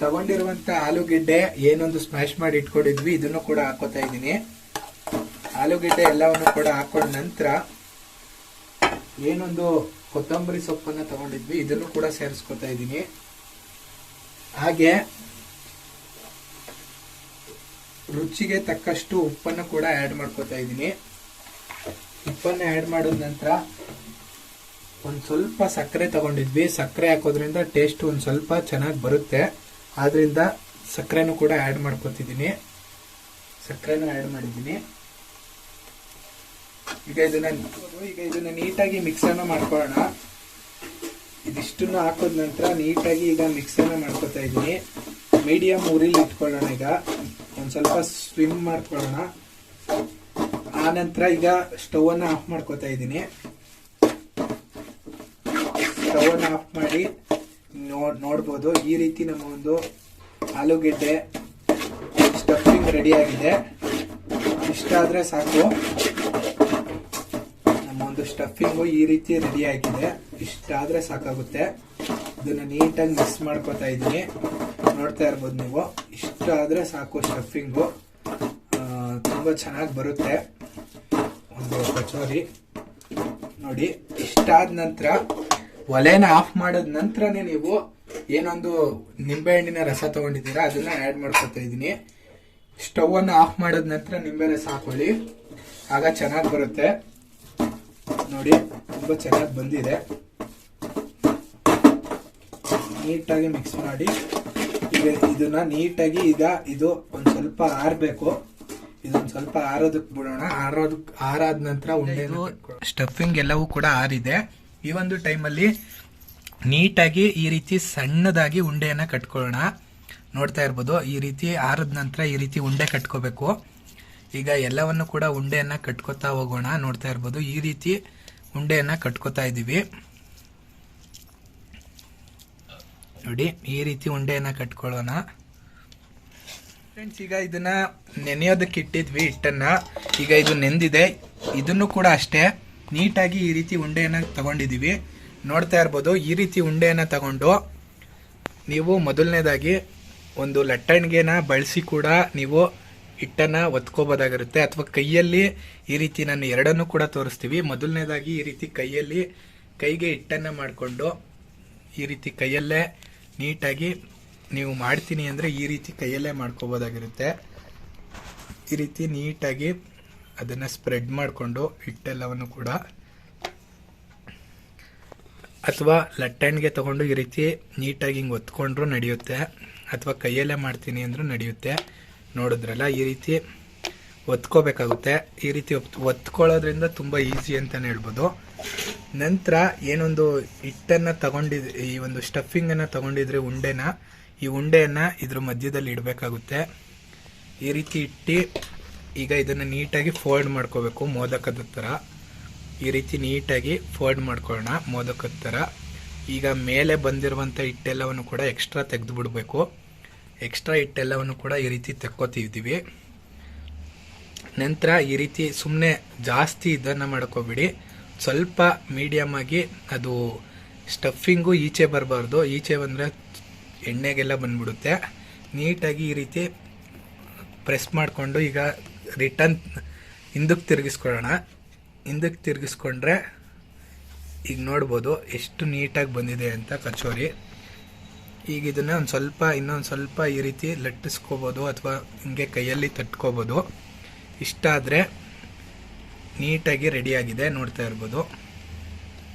ತಗೊಂಡಿರುವಂತ ಆಲೂಗೆಡ್ಡೆ ಏನೊಂದು ಸ್ಮ್ಯಾಶ್ ಮಾಡಿ ಇಟ್ಕೊಂಡಿದ್ವಿ ಇದನ್ನು ಕೂಡ ಹಾಕೋತಾ ಇದ್ದೀನಿ. ಆಲೂಗೆಡ್ಡೆ ಎಲ್ಲವನ್ನು ಕೂಡ ಹಾಕೊಂಡ ನಂತರ ಏನೊಂದು ಕೊತ್ತಂಬರಿ ಸೊಪ್ಪನ್ನ ತಗೊಂಡಿದ್ವಿ ಇದನ್ನು ಕೂಡ ಸೇರಿಸ್ಕೊತಾ ಇದ್ದೀನಿ. ಹಾಗೆ ರುಚಿಗೆ ತಕ್ಕಷ್ಟು ಉಪ್ಪನ್ನು ಕೂಡ ಆಡ್ ಮಾಡ್ಕೊತಾ ಇದ್ದೀನಿ. ಉಪ್ಪನ್ನ ಆಡ್ ಮಾಡಿದ ನಂತರ ಒಂದ್ ಸ್ವಲ್ಪ ಸಕ್ಕರೆ ತಗೊಂಡಿದ್ವಿ. ಸಕ್ಕರೆ ಹಾಕೋದ್ರಿಂದ ಟೇಸ್ಟ್ ಒಂದ್ ಸ್ವಲ್ಪ ಚೆನ್ನಾಗಿ ಬರುತ್ತೆ. ಆದ್ರಿಂದ ಸಕ್ಕರೆನೂ ಕೂಡ ಆಡ್ ಮಾಡ್ಕೊತಿದ್ದೀನಿ. ಸಕ್ಕರೆನೂ ಆಡ್ ಮಾಡಿದ್ದೀನಿ. ಈಗ ಇದನ್ನ ನೀಟಾಗಿ ಮಿಕ್ಸ್ ಅನ್ನ ಮಾಡ್ಕೊಳ್ಳೋಣ. ಇದಿಷ್ಟನ್ನು ಹಾಕೋದ ನಂತರ ನೀಟಾಗಿ ಈಗ ಮಿಕ್ಸ್ ಅನ್ನ ಮಾಡ್ಕೊತಾ ಇದ್ದೀನಿ. ಮೀಡಿಯಂ ಉರಿಲಿ ಇಟ್ಕೊಳ್ಳೋಣ. ಈಗ ಒಂದ್ ಸ್ವಲ್ಪ ಸ್ವಿಮ್ ಮಾಡ್ಕೊಳ್ಳೋಣ. ಆ ನಂತರ ಈಗ ಸ್ಟವ್ ಅನ್ನ ಆಫ್ ಮಾಡ್ಕೊತಾ ಇದ್ದೀನಿ. ಸ್ಟವ್ ಅನ್ನ ಆಫ್ ಮಾಡಿ ನೋಡ್ಬೋದು ಈ ರೀತಿ ನಮ್ಮ ಒಂದು ಆಲೂಗೆಡ್ಡೆ ಸ್ಟಫಿಂಗ್ ರೆಡಿ ಆಗಿದೆ. ಇಷ್ಟ ಆದ್ರೆ ಸಾಕು. ನಮ್ಮ ಒಂದು ಸ್ಟಫಿಂಗು ಈ ರೀತಿ ರೆಡಿ ಆಗಿದೆ. ಇಷ್ಟ ಆದ್ರೆ ಸಾಕಾಗುತ್ತೆ. ಇದನ್ನ ನೀಟಾಗಿ ಮಿಕ್ಸ್ ಮಾಡ್ಕೊತಾ ಇದ್ದೀನಿ. ನೋಡ್ತಾ ಇರ್ಬೋದು ನೀವು. ಇಷ್ಟ ಆದ್ರೆ ಸಾಕು. ಸ್ಟಫಿಂಗು ತುಂಬಾ ಚೆನ್ನಾಗಿ ಬರುತ್ತೆ ಒಂದು ಕಚೋರಿ. ನೋಡಿ, ಇಷ್ಟ ಆದ ನಂತರ ಒಲೆನ ಆಫ್ ಮಾಡಿದ ನಂತರನೇ ನೀವು ಏನೊಂದು ನಿಂಬೆ ಹಣ್ಣಿನ ರಸ ತಗೊಂಡಿದ್ದೀರಾ ಅದನ್ನ ಆಡ್ ಮಾಡ್ಕೊತಾ ಇದ್ದೀನಿ. ಸ್ಟವ್ ಅನ್ನು ಆಫ್ ಮಾಡಿದ ನಂತರ ನಿಂಬೆ ರಸ ಹಾಕೊಳ್ಳಿ, ಆಗ ಚೆನ್ನಾಗಿ ಬರುತ್ತೆ. ನೋಡಿ, ತುಂಬಾ ಚೆನ್ನಾಗಿ ಬಂದಿದೆ. ನೀಟಾಗಿ ಮಿಕ್ಸ್ ಮಾಡಿ ಈಗ ಇದನ್ನ ನೀಟಾಗಿ ಈಗ ಇದು ಒಂದ್ ಸ್ವಲ್ಪ ಆರ್ಬೇಕು. ಇದೊಂದು ಸ್ವಲ್ಪ ಆರೋದಕ್ಕೆ ಬಿಡೋಣ. ಆರಾದ ನಂತರ ಉಂಡೆ ಸ್ಟಫಿಂಗ್ ಎಲ್ಲವೂ ಕೂಡ ಆರಿದೆ. ಈ ಒಂದು ಟೈಮಲ್ಲಿ ನೀಟಾಗಿ ಈ ರೀತಿ ಸಣ್ಣದಾಗಿ ಉಂಡೆಯನ್ನ ಕಟ್ಕೊಳ್ಳೋಣ. ನೋಡ್ತಾ ಇರ್ಬೋದು, ಈ ರೀತಿ ಆರದ ನಂತರ ಈ ರೀತಿ ಉಂಡೆ ಕಟ್ಕೋಬೇಕು. ಈಗ ಎಲ್ಲವನ್ನು ಕೂಡ ಉಂಡೆಯನ್ನ ಕಟ್ಕೋತಾ ಹೋಗೋಣ. ನೋಡ್ತಾ ಇರ್ಬೋದು, ಈ ರೀತಿ ಉಂಡೆಯನ್ನ ಕಟ್ಕೋತಾ ಇದೀವಿ. ನೋಡಿ, ಈ ರೀತಿ ಉಂಡೆಯನ್ನ ಕಟ್ಕೊಳ್ಳೋಣ. ಫ್ರೆಂಡ್ಸ್, ಈಗ ಇದನ್ನ ನೆನೆಯೋದಕ್ಕೆ ಇಟ್ಟಿದ್ವಿ ಹಿಟ್ಟನ್ನ. ಈಗ ಇದು ನೆಂದಿದೆ. ಇದನ್ನು ಕೂಡ ಅಷ್ಟೇ ನೀಟಾಗಿ ಈ ರೀತಿ ಉಂಡೆಯನ್ನ ತಗೊಂಡಿದೀವಿ. ನೋಡ್ತಾ ಇರ್ಬೋದು, ಈ ರೀತಿ ಉಂಡೆಯನ್ನ ತಗೊಂಡು ನೀವು ಮೊದಲನೇದಾಗಿ ಒಂದು ಲಟ್ಟಣಿಗೆನ ಬಳಸಿ ಕೂಡ ನೀವು ಹಿಟ್ಟನ್ನ ಒತ್ಕೋಬೋದಾಗಿರುತ್ತೆ. ಅಥವಾ ಕೈಯಲ್ಲಿ ಈ ರೀತಿ ನಾನು ಎರಡನ್ನೂ ಕೂಡ ತೋರಿಸ್ತೀವಿ. ಮೊದಲನೇದಾಗಿ ಈ ರೀತಿ ಕೈಗೆ ಹಿಟ್ಟನ್ನ ಮಾಡಿಕೊಂಡು ಈ ರೀತಿ ಕೈಯಲ್ಲೇ ನೀಟಾಗಿ ನೀವು ಮಾಡ್ತೀನಿ ಅಂದರೆ ಈ ರೀತಿ ಕೈಯಲ್ಲೇ ಮಾಡ್ಕೋಬೋದಾಗಿರುತ್ತೆ. ಈ ರೀತಿ ನೀಟಾಗಿ ಅದನ್ನು ಸ್ಪ್ರೆಡ್ ಮಾಡಿಕೊಂಡು ಹಿಟ್ಟೆಲ್ಲವನ್ನು ಕೂಡ, ಅಥವಾ ಲಟ್ಟಣಿಗೆ ತಗೊಂಡು ಈ ರೀತಿ ನೀಟಾಗಿ ಹಿಂಗೆ ಒತ್ಕೊಂಡ್ರು ನಡೆಯುತ್ತೆ. ಅಥವಾ ಕೈಯಲ್ಲೇ ಮಾಡ್ತೀನಿ ಅಂದ್ರೂ ನಡೆಯುತ್ತೆ. ನೋಡಿದ್ರಲ್ಲ, ಈ ರೀತಿ ಒತ್ಕೋಬೇಕಾಗುತ್ತೆ. ಈ ರೀತಿ ಒತ್ಕೊಳ್ಳೋದ್ರಿಂದ ತುಂಬ ಈಸಿ ಅಂತಲೇ ಹೇಳ್ಬೋದು. ನಂತರ ಏನೊಂದು ಹಿಟ್ಟನ್ನು ತಗೊಂಡಿದ್ರೆ, ಈ ಒಂದು ಸ್ಟಫಿಂಗನ್ನು ತಗೊಂಡಿದ್ರೆ ಈ ಉಂಡೆಯನ್ನು ಇದ್ರ ಮಧ್ಯದಲ್ಲಿ ಇಡಬೇಕಾಗುತ್ತೆ. ಈ ರೀತಿ ಇಟ್ಟು ಈಗ ಇದನ್ನು ನೀಟಾಗಿ ಫೋಲ್ಡ್ ಮಾಡ್ಕೋಬೇಕು ಮೋದಕದ ಥರ. ಈ ರೀತಿ ನೀಟಾಗಿ ಫೋಲ್ಡ್ ಮಾಡ್ಕೊಳ್ಳೋಣ ಮೋದಕದ ಥರ. ಈಗ ಮೇಲೆ ಬಂದಿರುವಂಥ ಹಿಟ್ಟೆಲ್ಲವನ್ನು ಕೂಡ ಎಕ್ಸ್ಟ್ರಾ ತೆಗೆದು ಬಿಡಬೇಕು. ಎಕ್ಸ್ಟ್ರಾ ಹಿಟ್ಟೆಲ್ಲವನ್ನು ಕೂಡ ಈ ರೀತಿ ತೆಕ್ಕೋತಿದ್ದೀವಿ. ನಂತರ ಈ ರೀತಿ ಸುಮ್ಮನೆ ಜಾಸ್ತಿ ಇದನ್ನು ಮಾಡ್ಕೋಬಿಡಿ, ಸ್ವಲ್ಪ ಮೀಡಿಯಮ್ ಆಗಿ ಅದು ಸ್ಟಫಿಂಗು ಈಚೆ ಬರಬಾರ್ದು. ಈಚೆ ಬಂದರೆ ಎಣ್ಣೆಗೆಲ್ಲ ಬಂದ್ಬಿಡುತ್ತೆ. ನೀಟಾಗಿ ಈ ರೀತಿ ಪ್ರೆಸ್ ಮಾಡಿಕೊಂಡು ಈಗ ರಿಟರ್ನ್ ಹಿಂದಕ್ಕೆ ತಿರುಗಿಸ್ಕೊಳ್ಳೋಣ. ಹಿಂದಕ್ಕೆ ತಿರುಗಿಸ್ಕೊಂಡ್ರೆ ಈಗ ನೋಡ್ಬೋದು ಎಷ್ಟು ನೀಟಾಗಿ ಬಂದಿದೆ ಅಂತ ಕಚೋರಿ. ಈಗ ಇದನ್ನು ಇನ್ನೊಂದು ಸ್ವಲ್ಪ ಈ ರೀತಿ ಲಟ್ಟಿಸ್ಕೋಬೋದು ಅಥವಾ ಹಿಂಗೆ ಕೈಯಲ್ಲಿ ತಟ್ಕೋಬೋದು. ಇಷ್ಟ ಆದರೆ ನೀಟಾಗಿ ರೆಡಿಯಾಗಿದೆ, ನೋಡ್ತಾ ಇರ್ಬೋದು.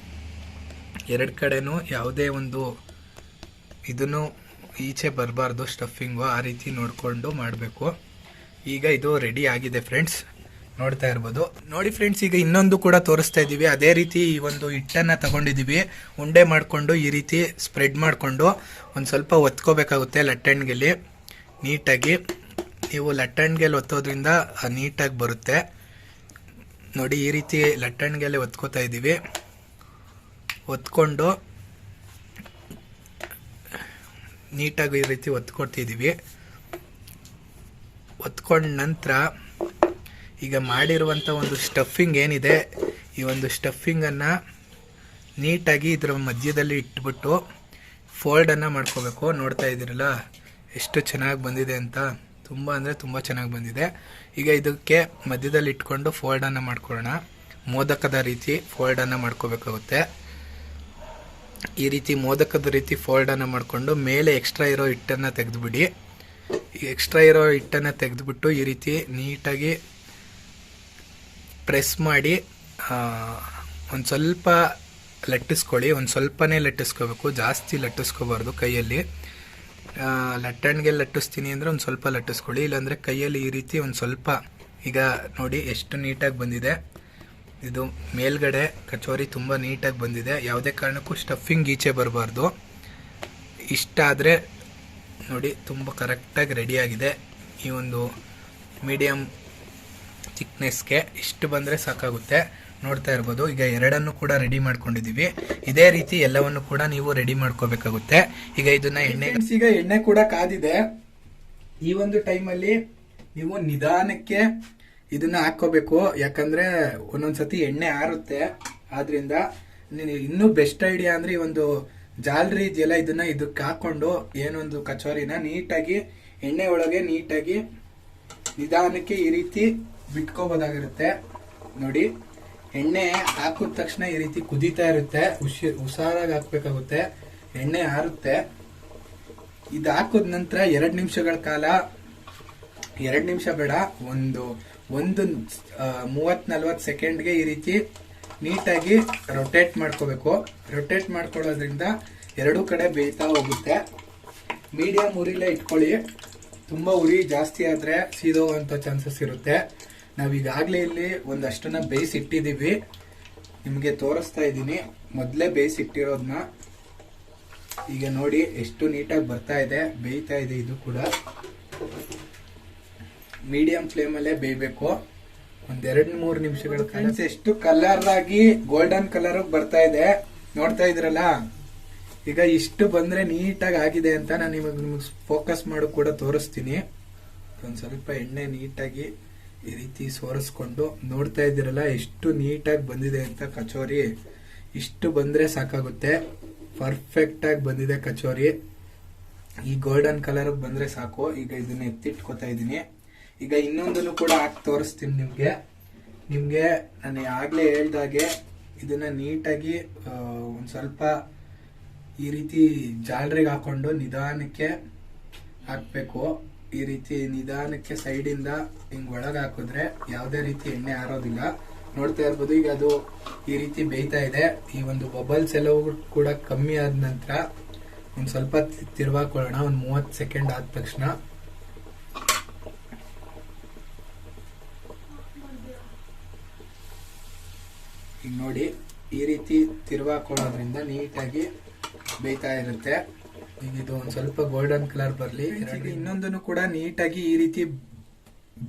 ಎರಡು ಕಡೆನೂ ಯಾವುದೇ ಒಂದು ಇದನ್ನು ಈಚೆ ಬರಬಾರ್ದು ಸ್ಟಫಿಂಗು, ಆ ರೀತಿ ನೋಡಿಕೊಂಡು ಮಾಡಬೇಕು. ಈಗ ಇದು ರೆಡಿ ಆಗಿದೆ ಫ್ರೆಂಡ್ಸ್, ನೋಡ್ತಾ ಇರ್ಬೋದು. ನೋಡಿ ಫ್ರೆಂಡ್ಸ್, ಈಗ ಇನ್ನೊಂದು ಕೂಡ ತೋರಿಸ್ತಾ ಇದ್ದೀವಿ. ಅದೇ ರೀತಿ ಈ ಒಂದು ಹಿಟ್ಟನ್ನು ತಗೊಂಡಿದ್ದೀವಿ, ಉಂಡೆ ಮಾಡಿಕೊಂಡು ಈ ರೀತಿ ಸ್ಪ್ರೆಡ್ ಮಾಡಿಕೊಂಡು ಒಂದು ಸ್ವಲ್ಪ ಒತ್ಕೋಬೇಕಾಗುತ್ತೆ ಲಟ್ಟಣಿಗೆಲಿ ನೀಟಾಗಿ. ನೀವು ಲಟ್ಟಣಿಗೆಲ್ಲಿ ಒತ್ತೋದ್ರಿಂದ ನೀಟಾಗಿ ಬರುತ್ತೆ ನೋಡಿ. ಈ ರೀತಿ ಲಟ್ಟಣಿಗೆಲ್ಲಿ ಒತ್ಕೋತಾ ಇದ್ದೀವಿ. ಒತ್ಕೊಂಡು ನೀಟಾಗಿ ಈ ರೀತಿ ಒತ್ಕೊಡ್ತಿದ್ದೀವಿ. ಒತ್ಕೊಂಡ ನಂತರ ಈಗ ಮಾಡಿರುವಂಥ ಒಂದು ಸ್ಟಫಿಂಗ್ ಏನಿದೆ, ಈ ಒಂದು ಸ್ಟಫಿಂಗನ್ನು ನೀಟಾಗಿ ಇದರ ಮಧ್ಯದಲ್ಲಿ ಇಟ್ಬಿಟ್ಟು ಫೋಲ್ಡನ್ನು ಮಾಡ್ಕೋಬೇಕು. ನೋಡ್ತಾ ಇದ್ದೀರಲ್ಲ ಎಷ್ಟು ಚೆನ್ನಾಗಿ ಬಂದಿದೆ ಅಂತ, ತುಂಬ ಅಂದರೆ ತುಂಬ ಚೆನ್ನಾಗಿ ಬಂದಿದೆ. ಈಗ ಇದಕ್ಕೆ ಮಧ್ಯದಲ್ಲಿ ಇಟ್ಕೊಂಡು ಫೋಲ್ಡನ್ನು ಮಾಡ್ಕೊಳ್ಳೋಣ. ಮೋದಕದ ರೀತಿ ಫೋಲ್ಡನ್ನು ಮಾಡ್ಕೋಬೇಕಾಗುತ್ತೆ. ಈ ರೀತಿ ಮೋದಕದ ರೀತಿ ಫೋಲ್ಡನ್ನು ಮಾಡಿಕೊಂಡು ಮೇಲೆ ಎಕ್ಸ್ಟ್ರಾ ಇರೋ ಹಿಟ್ಟನ್ನು ತೆಗೆದುಬಿಡಿ. ಎಕ್ಸ್ಟ್ರಾ ಇರೋ ಹಿಟ್ಟನ್ನು ತೆಗೆದುಬಿಟ್ಟು ಈ ರೀತಿ ನೀಟಾಗಿ ಪ್ರೆಸ್ ಮಾಡಿ ಒಂದು ಸ್ವಲ್ಪ ಲಟ್ಟಿಸ್ಕೊಳ್ಳಿ. ಒಂದು ಸ್ವಲ್ಪನೇ ಲಟ್ಟಿಸ್ಕೋಬೇಕು, ಜಾಸ್ತಿ ಲಟ್ಟಿಸ್ಕೋಬಾರ್ದು ಕೈಯಲ್ಲಿ. ಲಟ್ಟಣಿಗೆ ಲಟ್ಟಿಸ್ತೀನಿ ಅಂದರೆ ಒಂದು ಸ್ವಲ್ಪ ಲಟ್ಟಿಸ್ಕೊಳ್ಳಿ, ಇಲ್ಲಾಂದರೆ ಕೈಯಲ್ಲಿ ಈ ರೀತಿ ಒಂದು ಸ್ವಲ್ಪ. ಈಗ ನೋಡಿ ಎಷ್ಟು ನೀಟಾಗಿ ಬಂದಿದೆ. ಇದು ಮೇಲ್ಗಡೆ ಕಚೋರಿ ತುಂಬ ನೀಟಾಗಿ ಬಂದಿದೆ. ಯಾವುದೇ ಕಾರಣಕ್ಕೂ ಸ್ಟಫಿಂಗ್ ಈಚೆ ಬರಬಾರ್ದು. ಇಷ್ಟ ಆದರೆ ನೋಡಿ ತುಂಬ ಕರೆಕ್ಟಾಗಿ ರೆಡಿಯಾಗಿದೆ. ಈ ಒಂದು ಮೀಡಿಯಮ್ ಥಿಕ್ನೆಸ್ಗೆ ಇಷ್ಟು ಬಂದರೆ ಸಾಕಾಗುತ್ತೆ. ನೋಡ್ತಾ ಇರ್ಬೋದು. ಈಗ ಎರಡನ್ನು ಕೂಡ ರೆಡಿ ಮಾಡ್ಕೊಂಡಿದ್ದೀವಿ. ಇದೇ ರೀತಿ ಎಲ್ಲವನ್ನು ಕೂಡ ನೀವು ರೆಡಿ ಮಾಡ್ಕೋಬೇಕಾಗುತ್ತೆ. ಈಗ ಇದನ್ನ ಈಗ ಎಣ್ಣೆ ಕೂಡ ಕಾದಿದೆ. ಈ ಒಂದು ಟೈಮಲ್ಲಿ ನೀವು ನಿಧಾನಕ್ಕೆ ಇದನ್ನ ಹಾಕೋಬೇಕು, ಯಾಕಂದ್ರೆ ಒಂದೊಂದ್ಸತಿ ಎಣ್ಣೆ ಆರುತ್ತೆ. ಆದ್ರಿಂದ ಇನ್ನೂ ಬೆಸ್ಟ್ ಐಡಿಯಾ ಅಂದ್ರೆ ಈ ಒಂದು ಜಾಲರಿ ಇದೆಯಲ್ಲ, ಇದಕ್ಕೆ ಹಾಕೊಂಡು ಏನೊಂದು ಕಚೋರಿನ ನೀಟಾಗಿ ಎಣ್ಣೆ ಒಳಗೆ ನೀಟಾಗಿ ನಿಧಾನಕ್ಕೆ ಈ ರೀತಿ ಬಿಟ್ಕೋಬೋದಾಗಿರುತ್ತೆ. ನೋಡಿ, ಎಣ್ಣೆ ಹಾಕಿದ ತಕ್ಷಣ ಈ ರೀತಿ ಕುದೀತಾ ಇರುತ್ತೆ. ಹುಷಾರಾಗಿ ಹಾಕ್ಬೇಕಾಗುತ್ತೆ, ಎಣ್ಣೆ ಆರುತ್ತೆ. ಇದು ಹಾಕಿದ ನಂತರ 2 ನಿಮಿಷಗಳ ಕಾಲ, 2 ನಿಮಿಷ ಬೇಡ, ಒಂದು 30-40 ಸೆಕೆಂಡ್ಗೆ ಈ ರೀತಿ ನೀಟಾಗಿ ರೊಟೇಟ್ ಮಾಡ್ಕೋಬೇಕು. ರೊಟೇಟ್ ಮಾಡ್ಕೊಳ್ಳೋದ್ರಿಂದ ಎರಡೂ ಕಡೆ ಬೇಯ್ತಾ ಹೋಗುತ್ತೆ. ಮೀಡಿಯಂ ಉರಿಲೇ ಇಟ್ಕೊಳ್ಳಿ. ತುಂಬ ಉರಿ ಜಾಸ್ತಿ ಆದರೆ ಸೀದೋಗುವಂಥ ಚಾನ್ಸಸ್ ಇರುತ್ತೆ. ನಾವೀಗಾಗಲೇ ಇಲ್ಲಿ ಒಂದಷ್ಟನ್ನ ಬೇಯಿಸಿಟ್ಟಿದ್ದೀವಿ, ನಿಮಗೆ ತೋರಿಸ್ತಾ ಇದ್ದೀನಿ. ಮೊದಲೇ ಬೇಯಿಸಿಟ್ಟಿರೋದನ್ನ ಈಗ ನೋಡಿ ಎಷ್ಟು ನೀಟಾಗಿ ಬರ್ತಾ ಇದೆ, ಬೇಯ್ತಾ ಇದೆ. ಇದು ಕೂಡ ಮೀಡಿಯಂ ಫ್ಲೇಮಲ್ಲೇ ಬೇಯಬೇಕು. ಒಂದ್ 2-3 ನಿಮಿಷಗಳ ಕಾಲ. ಎಷ್ಟು ಕಲರ್ ಆಗಿ ಗೋಲ್ಡನ್ ಕಲರ್ ಬರ್ತಾ ಇದೆ, ನೋಡ್ತಾ ಇದ್ರಲ್ಲ. ಈಗ ಇಷ್ಟು ಬಂದ್ರೆ ನೀಟಾಗಿ ಆಗಿದೆ ಅಂತ ನಾನು ನಿಮಗೆ ಫೋಕಸ್ ಮಾಡಿ ಕೂಡ ತೋರಿಸ್ತೀನಿ. ಒಂದ್ ಸ್ವಲ್ಪ ಎಣ್ಣೆ ನೀಟಾಗಿ ಈ ರೀತಿ ಸೋರಿಸ್ಕೊಂಡು ನೋಡ್ತಾ ಇದ್ದೀರಲ್ಲ ಎಷ್ಟು ನೀಟಾಗಿ ಬಂದಿದೆ ಅಂತ ಕಚೋರಿ. ಇಷ್ಟು ಬಂದ್ರೆ ಸಾಕಾಗುತ್ತೆ, ಪರ್ಫೆಕ್ಟ್ ಆಗಿ ಬಂದಿದೆ ಕಚೋರಿ. ಈ ಗೋಲ್ಡನ್ ಕಲರ್ ಬಂದ್ರೆ ಸಾಕು. ಈಗ ಇದನ್ನ ಎತ್ತಿಟ್ಕೋತಾ ಇದ್ದೀನಿ. ಈಗ ಇನ್ನೊಂದನ್ನು ಕೂಡ ಹಾಕಿ ತೋರಿಸ್ತೀನಿ ನಿಮ್ಗೆ ನಾನು ಆಗ್ಲೇ ಹೇಳ್ದಾಗೆ ಇದನ್ನ ನೀಟಾಗಿ ಒಂದ್ ಸ್ವಲ್ಪ ಈ ರೀತಿ ಜಾಲರಿಗೆ ಹಾಕೊಂಡು ನಿಧಾನಕ್ಕೆ ಹಾಕ್ಬೇಕು. ಈ ರೀತಿ ನಿಧಾನಕ್ಕೆ ಸೈಡಿಂದ ಹಿಂಗ್ ಒಳಗೆ ಹಾಕಿದ್ರೆ ಯಾವುದೇ ರೀತಿ ಎಣ್ಣೆ ಆರೋದಿಲ್ಲ. ನೋಡ್ತಾ ಇರ್ಬೋದು. ಈಗ ಅದು ಈ ರೀತಿ ಬೇಯ್ತಾ ಇದೆ. ಈ ಒಂದು ಬಬಲ್ಸ್ ಎಲ್ಲವೂ ಕೂಡ ಕಮ್ಮಿ ಆದ ನಂತರ ಒಂದ್ ಸ್ವಲ್ಪ ತಿರ್ವಾಕೊಳ್ಳೋಣ. ಒಂದ್ 30 ಸೆಕೆಂಡ್ ಆದ ತಕ್ಷಣ ಈಗ ನೋಡಿ ಈ ರೀತಿ ತಿರ್ವಾಕೊಳ್ಳೋದ್ರಿಂದ ನೀಟಾಗಿ ಬೇಯ್ತಾ ಇರುತ್ತೆ. ಈಗ ಇದು ಒಂದ್ ಸ್ವಲ್ಪ ಗೋಲ್ಡನ್ ಕಲರ್ ಬರ್ಲಿ. ಇನ್ನೊಂದನ್ನು ಕೂಡ ನೀಟಾಗಿ ಈ ರೀತಿ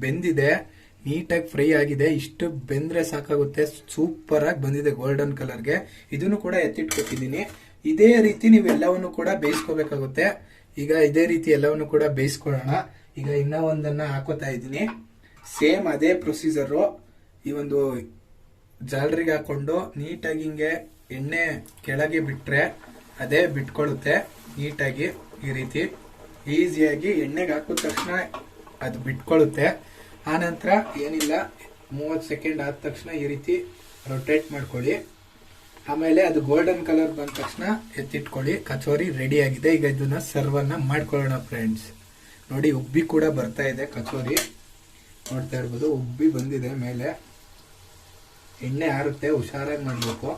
ಬೆಂದಿದೆ. ನೀಟಾಗಿ ಫ್ರೈ ಆಗಿದೆ. ಇಷ್ಟು ಬೆಂದ್ರೆ ಸಾಕಾಗುತ್ತೆ. ಸೂಪರ್ ಆಗಿ ಬಂದಿದೆ ಗೋಲ್ಡನ್ ಕಲರ್ಗೆ. ಇದನ್ನು ಕೂಡ ಎತ್ತಿಟ್ಕೊತಿದ್ದೀನಿ. ಇದೇ ರೀತಿ ನೀವು ಎಲ್ಲವನ್ನು ಕೂಡ ಬೇಯಿಸ್ಕೋಬೇಕಾಗುತ್ತೆ. ಈಗ ಇದೇ ರೀತಿ ಎಲ್ಲವನ್ನು ಕೂಡ ಬೇಯಿಸ್ಕೊಳ್ಳೋಣ. ಈಗ ಇನ್ನ ಒಂದನ್ನ ಹಾಕೋತಾ ಇದ್ದೀನಿ. ಸೇಮ್ ಅದೇ ಪ್ರೊಸೀಜರು. ಈ ಒಂದು ಜಾಲರಿಗೆ ಹಾಕೊಂಡು ನೀಟಾಗಿ ಹಿಂಗೆ ಎಣ್ಣೆ ಕೆಳಗೆ ಬಿಟ್ರೆ ಅದೇ ಬಿಟ್ಕೊಳ್ಳುತ್ತೆ ನೀಟಾಗಿ. ಈ ರೀತಿ ಈಸಿಯಾಗಿ ಎಣ್ಣೆಗೆ ಹಾಕಿದ ತಕ್ಷಣ ಅದು ಬಿಟ್ಕೊಳ್ಳುತ್ತೆ. ಆನಂತರ ಏನಿಲ್ಲ, 30 ಸೆಕೆಂಡ್ ಆದ ತಕ್ಷಣ ಈ ರೀತಿ ರೊಟೇಟ್ ಮಾಡ್ಕೊಳ್ಳಿ. ಆಮೇಲೆ ಅದು ಗೋಲ್ಡನ್ ಕಲರ್ ಬಂದ ತಕ್ಷಣ ಎತ್ತಿಟ್ಕೊಳ್ಳಿ. ಕಚೋರಿ ರೆಡಿ ಆಗಿದೆ. ಈಗ ಇದನ್ನ ಸರ್ವ್ ಅನ್ನ ಮಾಡ್ಕೊಳ್ಳೋಣ ಫ್ರೆಂಡ್ಸ್. ನೋಡಿ, ಉಬ್ಬಿ ಕೂಡ ಬರ್ತಾ ಇದೆ ಕಚೋರಿ. ನೋಡ್ತಾ ಇರ್ಬೋದು, ಉಬ್ಬಿ ಬಂದಿದೆ ಮೇಲೆ. ಎಣ್ಣೆ ಆರುತ್ತೆ, ಹುಷಾರಾಗಿ ಮಾಡಬೇಕು.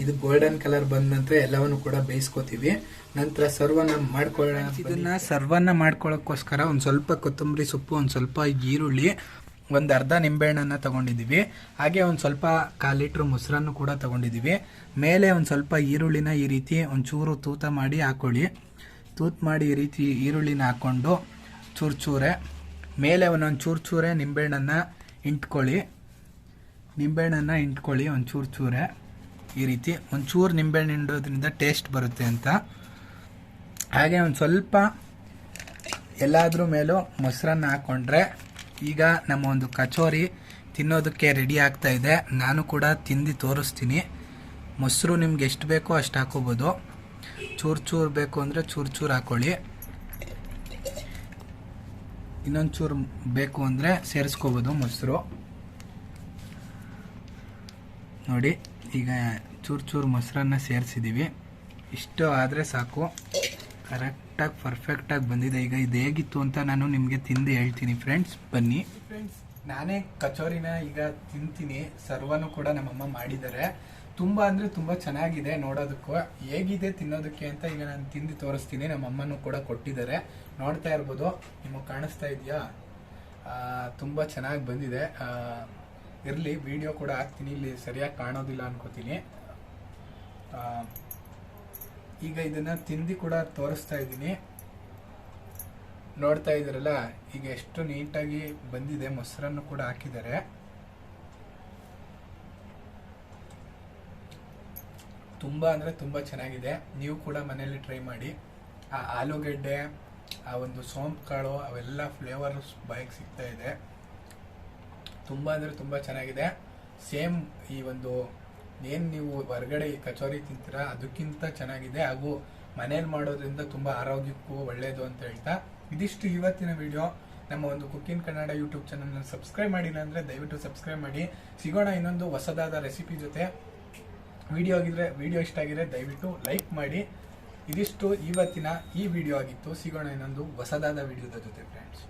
ಇದು ಗೋಲ್ಡನ್ ಕಲರ್ ಬಂದ ನಂತರ ಎಲ್ಲವನ್ನು ಕೂಡ ಬೇಯಿಸ್ಕೋತೀವಿ. ನಂತರ ಸರ್ವನ್ನ ಮಾಡ್ಕೊಳ್ಳೋಣ. ಇದನ್ನ ಸರ್ವನ್ನ ಮಾಡ್ಕೊಳ್ಳೋಕ್ಕೋಸ್ಕರ ಒಂದ್ ಸ್ವಲ್ಪ ಕೊತ್ತಂಬರಿ ಸೊಪ್ಪು, ಒಂದ್ ಸ್ವಲ್ಪ ಈರುಳ್ಳಿ, ಒಂದ್ ಅರ್ಧ ನಿಂಬೆಹಣ್ಣನ್ನ ತಗೊಂಡಿದೀವಿ. ಹಾಗೆ ಒಂದ್ ಸ್ವಲ್ಪ 1/4 ಲೀಟರ್ ಮೊಸರನ್ನು ಕೂಡ ತಗೊಂಡಿದೀವಿ. ಮೇಲೆ ಒಂದ್ ಸ್ವಲ್ಪ ಈರುಳ್ಳಿನ ಈ ರೀತಿ ಒಂಚೂರು ತೂತ ಮಾಡಿ ಹಾಕೊಳ್ಳಿ. ತೂತ್ ಮಾಡಿ ಈ ರೀತಿ ಈರುಳ್ಳಿನ ಹಾಕೊಂಡು ಚೂರ್ಚೂರೆ ಮೇಲೆ ಒಂದೊಂದು ಚೂರ್ಚೂರೆ ನಿಂಬೆಹಣ್ಣನ್ನ ಇಂಟ್ಕೊಳ್ಳಿ. ಒಂದು ಚೂರ್ಚೂರೆ ಈ ರೀತಿ ಒಂಚೂರು ನಿಂಬೆಹಣ್ಣು ಹಿಂಡೋದ್ರಿಂದ ಟೇಸ್ಟ್ ಬರುತ್ತೆ ಅಂತ. ಹಾಗೆ ಒಂದು ಸ್ವಲ್ಪ ಎಲ್ಲಾದ್ರೂ ಮೇಲೂ ಮೊಸರನ್ನ ಹಾಕೊಂಡ್ರೆ ಈಗ ನಮ್ಮ ಒಂದು ಕಚೋರಿ ತಿನ್ನೋದಕ್ಕೆ ರೆಡಿ ಆಗ್ತಾ ಇದೆ. ನಾನು ಕೂಡ ತಿಂದು ತೋರಿಸ್ತೀನಿ. ಮೊಸರು ನಿಮ್ಗೆ ಎಷ್ಟು ಬೇಕೋ ಅಷ್ಟು ಹಾಕೋಬೋದು. ಚೂರು ಬೇಕು ಅಂದರೆ ಚೂರು ಹಾಕೊಳ್ಳಿ. ಇನ್ನೊಂದು ಚೂರು ಬೇಕು ಅಂದರೆ ಸೇರಿಸ್ಕೋಬೋದು ಮೊಸರು. ನೋಡಿ, ಈಗ ಚೂರು ಮೊಸರನ್ನ ಸೇರಿಸಿದ್ದೀವಿ. ಇಷ್ಟು ಆದರೆ ಸಾಕು. ಕರೆಕ್ಟಾಗಿ ಪರ್ಫೆಕ್ಟಾಗಿ ಬಂದಿದೆ. ಈಗ ಇದು ಹೇಗಿತ್ತು ಅಂತ ನಾನು ನಿಮಗೆ ತಿಂದು ಹೇಳ್ತೀನಿ ಫ್ರೆಂಡ್ಸ್. ಬನ್ನಿ ಫ್ರೆಂಡ್ಸ್, ನಾನೇ ಕಚೋರಿನ ಈಗ ತಿಂತೀನಿ. ಸರ್ವನು ಕೂಡ ನಮ್ಮಮ್ಮ ಮಾಡಿದ್ದಾರೆ. ತುಂಬ ಅಂದರೆ ತುಂಬ ಚೆನ್ನಾಗಿದೆ ನೋಡೋದಕ್ಕೂ. ಹೇಗಿದೆ ತಿನ್ನೋದಕ್ಕೆ ಅಂತ ಈಗ ನಾನು ತಿಂದು ತೋರಿಸ್ತೀನಿ. ನಮ್ಮಮ್ಮನೂ ಕೂಡ ಕೊಟ್ಟಿದ್ದಾರೆ. ನೋಡ್ತಾ ಇರ್ಬೋದು, ನಿಮಗೆ ಕಾಣಿಸ್ತಾ ಇದೆಯಾ? ತುಂಬ ಚೆನ್ನಾಗಿ ಬಂದಿದೆ. ಇರಲಿ, ವಿಡಿಯೋ ಕೂಡ ಹಾಕ್ತೀನಿ. ಇಲ್ಲಿ ಸರಿಯಾಗಿ ಕಾಣೋದಿಲ್ಲ ಅನ್ಕೋತೀನಿ. ಈಗ ಇದನ್ನ ತಿಂದು ಕೂಡ ತೋರಿಸ್ತಾ ಇದ್ದೀನಿ. ನೋಡ್ತಾ ಇದ್ದೀರಲ್ಲ, ಈಗ ಎಷ್ಟು ನೀಟಾಗಿ ಬಂದಿದೆ. ಮೊಸರನ್ನು ಕೂಡ ಹಾಕಿದ್ದಾರೆ. ತುಂಬಾ ಅಂದ್ರೆ ತುಂಬಾ ಚೆನ್ನಾಗಿದೆ. ನೀವು ಕೂಡ ಮನೆಯಲ್ಲಿ ಟ್ರೈ ಮಾಡಿ. ಆ ಆಲೂಗೆಡ್ಡೆ, ಆ ಒಂದು ಸೋಂಪು ಕಾಳು, ಅವೆಲ್ಲ ಫ್ಲೇವರ್ಸ್ ಬಾಯಿಗೆ ಸಿಗ್ತಾ ಇದೆ. ತುಂಬಾ ಅಂದ್ರೆ ತುಂಬಾ ಚೆನ್ನಾಗಿದೆ. ಸೇಮ್ ಈ ಒಂದು ಏನ್ ನೀವು ಹೊರಗಡೆ ಈ ಕಚೋರಿ ತಿಂತೀರಾ ಅದಕ್ಕಿಂತ ಚೆನ್ನಾಗಿದೆ. ಹಾಗೂ ಮನೇಲಿ ಮಾಡೋದ್ರಿಂದ ತುಂಬಾ ಆರೋಗ್ಯಕ್ಕೂ ಒಳ್ಳೇದು ಅಂತ ಹೇಳ್ತಾ ಇದಿಷ್ಟು ಇವತ್ತಿನ ವಿಡಿಯೋ. ನಮ್ಮ ಒಂದು ಕುಕಿಂಗ್ ಕನ್ನಡ ಯೂಟ್ಯೂಬ್ ಚಾನಲ್ನ ಸಬ್ಸ್ಕ್ರೈಬ್ ಮಾಡಿಲ್ಲ ಅಂದ್ರೆ ದಯವಿಟ್ಟು ಸಬ್ಸ್ಕ್ರೈಬ್ ಮಾಡಿ. ಸಿಗೋಣ ಇನ್ನೊಂದು ಹೊಸದಾದ ರೆಸಿಪಿ ಜೊತೆ. ವಿಡಿಯೋ ಇಷ್ಟ ಆಗಿದ್ರೆ ದಯವಿಟ್ಟು ಲೈಕ್ ಮಾಡಿ. ಇದಿಷ್ಟು ಇವತ್ತಿನ ಈ ವಿಡಿಯೋ ಆಗಿತ್ತು. ಸಿಗೋಣ ಇನ್ನೊಂದು ಹೊಸದಾದ ವಿಡಿಯೋದ ಜೊತೆ ಫ್ರೆಂಡ್ಸ್.